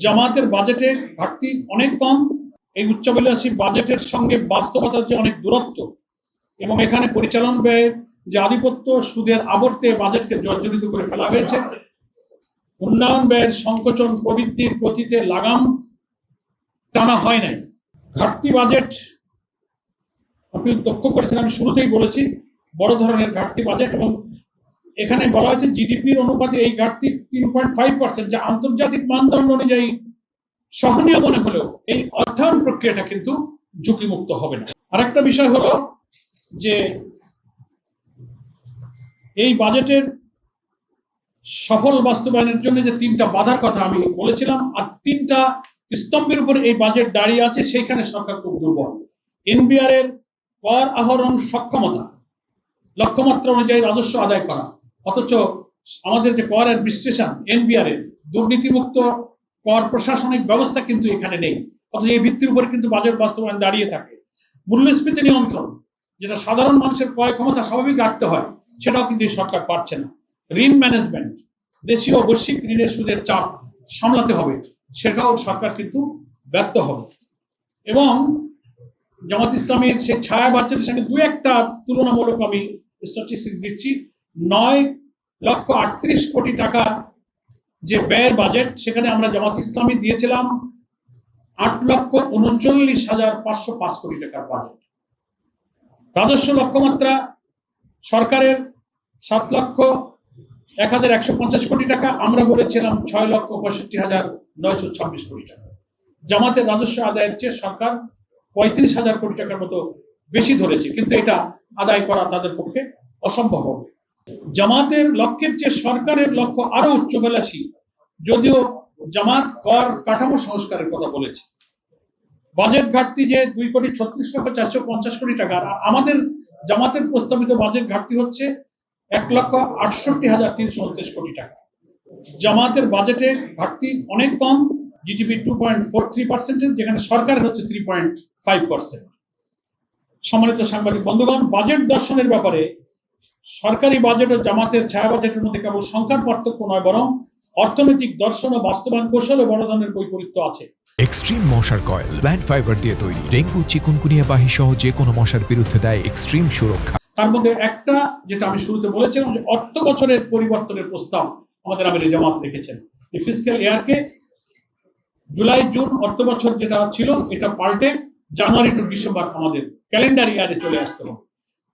জামাতের বাজেটে ঘাটতি অনেক কম। এই উচ্চাভিলাষী বাজেটের সঙ্গে বাস্তবতার যে অনেক দূরত্ব এবং এখানে পরিচালন ব্যয়ের যে আধিপত্য, সুদের আবর্তে বাজেটকে জর্জরিত করে ফেলা হয়েছে। উন্নয়ন ব্যয়ের সংকোচন প্রবৃদ্ধির গতিতে লাগাম টানা হয় নাই। ঘাটতি বাজেট আপনি লক্ষ্য করেছেন, আমি শুরুতেই বলেছি বড় ধরনের ঘাটতি বাজেট, এবং এখানে বলা হয়েছে জিডিপির অনুপাতে এই ঘাটতি 3.5%, যা আন্তর্জাতিক মানদণ্ড অনুযায়ী সহনীয় মনে হলেও এই অর্থায়ন প্রক্রিয়াটা কিন্তু ঝুঁকিমুক্ত হবে না। আরেকটা বিষয় হলো যে এই বাজেটের সফল বাস্তবায়নের জন্য যে 3টা বাধার কথা আমি বলেছিলাম, আর 3টা স্তম্ভের উপরে এই বাজেট দাঁড়িয়ে আছে, সেইখানে সরকার খুব দুর্বল। এনবিআর এর কর আহরণ সক্ষমতা, লক্ষ্যমাত্রা অনুযায়ী রাজস্ব আদায় করা, অথচ আমাদের যে কর অ্যাডমিনিস্ট্রেশন এনবিআর এর দুর্নীতিমুক্ত কর প্রশাসনিক ব্যবস্থা কিন্তু এখানে নেই, অথচ এই ভিত্তির উপরে কিন্তু বাজেট বাস্তবায়ন দাঁড়িয়ে থাকে। মূল্যস্ফীতি নিয়ন্ত্রণ, যেটা সাধারণ মানুষের ক্রয় ক্ষমতা স্বাভাবিক রাখতে হয়, সেটাও কিন্তু এই সরকার পারছে না। ঋণ ম্যানেজমেন্ট, দেশীয় ও বৈশ্বিক ঋণের সুদের চাপ সামলাতে হবে, সেটাও সরকার কিন্তু ব্যর্থ হবে। এবং জামাত ইসলামের সেই ছায়া বাজেটের সঙ্গে দু একটা তুলনামূলক আমি স্ট্যাটিস্টিক্স দিচ্ছি। 9,38 কোটি টাকা যে ব্যয়ের বাজেট, সেখানে আমরা জামাত ইসলামী দিয়েছিলাম 8,39,505 কোটি টাকার বাজেট। রাজস্ব লক্ষ্যমাত্রা সরকারের 7,01,150 কোটি টাকা, আমরা বলেছিলাম 6,65,926 কোটি টাকা। জামাতের রাজস্ব আদায়ের চেয়ে সরকার 35,000 কোটি টাকার মতো বেশি ধরেছে, কিন্তু এটা আদায় করা তাদের পক্ষে অসম্ভব হবে। জামাতের লক্ষ্যের চেয়ে সরকারের লক্ষ্য আরো উচ্চাভিলাষী, যদিও জামাত কর কাঠামো সংস্কারের কথা বলেছে। বাজেট ঘাটতি যে 2,36,450 কোটি টাকা, আর আমাদের জামাতের প্রস্তাবিত বাজেট ঘাটতি হচ্ছে 1,68,329 কোটি টাকা। জামাতের বাজেটে ঘাটতি অনেক কম, জিডিপি 2.43%, যেখানে সরকারের হচ্ছে 3.5%। সম্মানিত সাংবাদিক বন্ধুগণ, বাজেট দর্শনের ব্যাপারে সরকারি বাজেট ও জামাতের ছায়া বাজেটের মধ্যে কেবল সংখ্যার পার্থক্য নয়, বরং অর্থনৈতিক দর্শন ও বাস্তবায়ন কৌশলে বড় ধরনের বৈপরীত্য আছে। এক্সট্রিম মশার কয়েল প্ল্যান্ট ফাইবার দিয়ে তৈরি, ডেঙ্গু, চিকুনগুনিয়া বাহি সহ যে কোনো মশার বিরুদ্ধে দেয় এক্সট্রিম সুরক্ষা। তার মধ্যে একটা, যেটা আমি শুরুতে বলেছিলাম, যে অর্থ বছরের পরিবর্তনের প্রস্তাব আমাদের আমির জামাত রেখেছেন। এই ফিসক্যাল ইয়ারকে জুলাই জুন অর্থ বছর যেটা ছিল, এটা পাল্টে জানুয়ারি টু ডিসেম্বর আমাদের ক্যালেন্ডার ইয়ারে চলে আসতে হবে।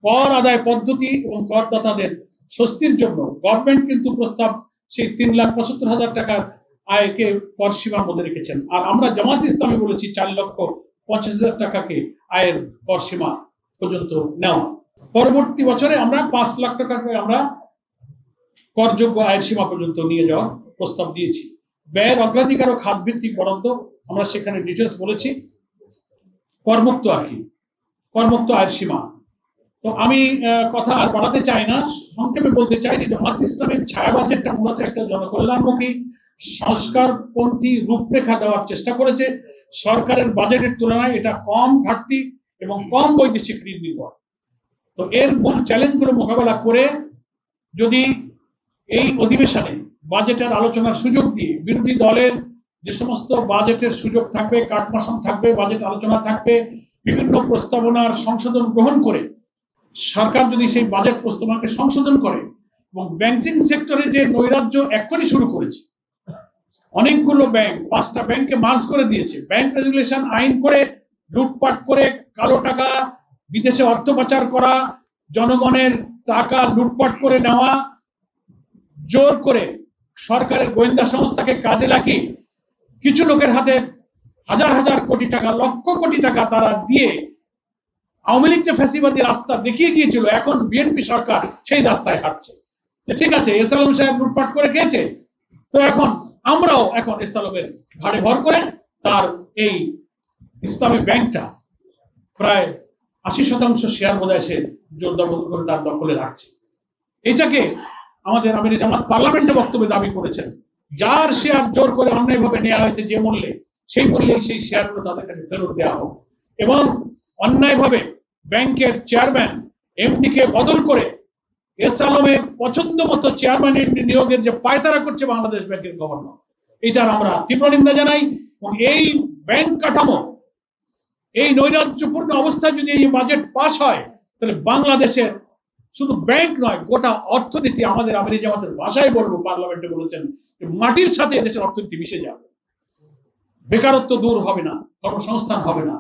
কর আদায় পদ্ধতি এবং করদাতাদের স্বস্তির জন্য গভর্নমেন্ট কিন্তু প্রস্তাব সেই 3,75,000 টাকার আয়কে কর সীমার মধ্যে রেখেছেন, আর আমরা জামাত ইসলামী বলেছি 4,50,000 টাকাকে আয়ের কর সীমা পর্যন্ত নেওয়া। পরবর্তী বছরে আমরা 5 লাখ টাকাকে আমরা করযোগ্য আয়ের সীমা পর্যন্ত নিয়ে যাওয়ার প্রস্তাব দিয়েছি। ব্যয়ের অগ্রাধিকার ও খাত ভিত্তিক বরাদ্দ আমরা সেখানে ডিটেলস বলেছি। করমুক্ত আর কি, করমুক্ত আয়ের সীমা। তো আমি কথা আর বাড়াতে চাই না, সংক্ষেপে বলতে চাই যে জামাত ইসলামের ছায়া বাজেটটা মূলত একটা জনকল্যাণমুখী সংস্কারপন্থী রূপরেখা দেওয়ার চেষ্টা করেছে। সরকারের বাজেটের তুলনায় এটা কম ঘাটতি এবং কম বৈদেশিক ঋণ নির্ভর। তো এর মূল চ্যালেঞ্জগুলো মোকাবেলা করে যদি এই অধিবেশনে বাজেটের আলোচনার সুযোগ দিয়ে বিরোধী দলের যে সমস্ত বাজেটের সুযোগ থাকবে, কাটমাশন থাকবে, বাজেট আলোচনা থাকবে, বিভিন্ন প্রস্তাবনার সংশোধন গ্রহণ করে সরকার যদি সেই বাজেট প্রস্তাবনাকে সংশোধন করে, এবং ব্যাংকিং সেক্টরে যে নৈরাজ্য এক্ষুনি শুরু করেছে, অনেকগুলো ব্যাংক 5টা ব্যাংককে মার্জ করে দিয়েছে, ব্যাংক রেগুলেশন আইন করে লুটপাট করে কালো টাকা, বিদেশে অর্থ পাচার করা, জনগণের টাকা লুটপাট করে নেওয়া, জোর করে সরকারের গোয়েন্দা সংস্থাকে কাজে লাগিয়ে কিছু লোকের হাতে হাজার হাজার কোটি টাকা, লক্ষ কোটি টাকা তারা দিয়ে আওয়ামী লীগ যে ফ্যাসিবাদী রাস্তা দেখিয়ে গিয়েছিল, এখন বিএনপি সরকার সেই রাস্তায় হাঁটছে। ঠিক আছে, এস আলম সাহেব লুটপাট করে গিয়েছে, তো এখন আমরাও এস আলমের ঘাড়ে ভর করে তার এই ইসলামী ব্যাংকটা প্রায় 80% শেয়ার বোধহয় সে জোরদাবস্ত করে তার দখলে রাখছে। এটাকে আমাদের আমির জামাত পার্লামেন্টে বক্তব্যে দাবি করেছেন, যার শেয়ার জোর করে অন্যায়ভাবে নেওয়া হয়েছে যে মূল্যে, সেই মূল্যেই সেই শেয়ারগুলো তাদের কাছে ফেরত দেওয়া হোক, এবং অন্যায়ভাবে ব্যাংকের চেয়ারম্যান এমডি কে বদল করে এস আলমের পছন্দ মতো চেয়ারম্যান এমডি নিয়োগের যে পায়তারা করছে বাংলাদেশ ব্যাংকের গভর্নর, এটার আমরা তীব্র নিন্দা জানাই। এবং এই ব্যাংক কাঠামো, এই নৈরাজ্যপূর্ণ অবস্থায় যদি এই বাজেট পাস হয়, তাহলে বাংলাদেশের শুধু ব্যাংক নয়, গোটা অর্থনীতি, আমাদের আমিরি জামাতের ভাষায় বলবো, পার্লামেন্টে বলেছেন, মাটির সাথে দেশের অর্থনীতি মিশে যাবে। বেকারত্ব দূর হবে না, কর্মসংস্থান হবে না,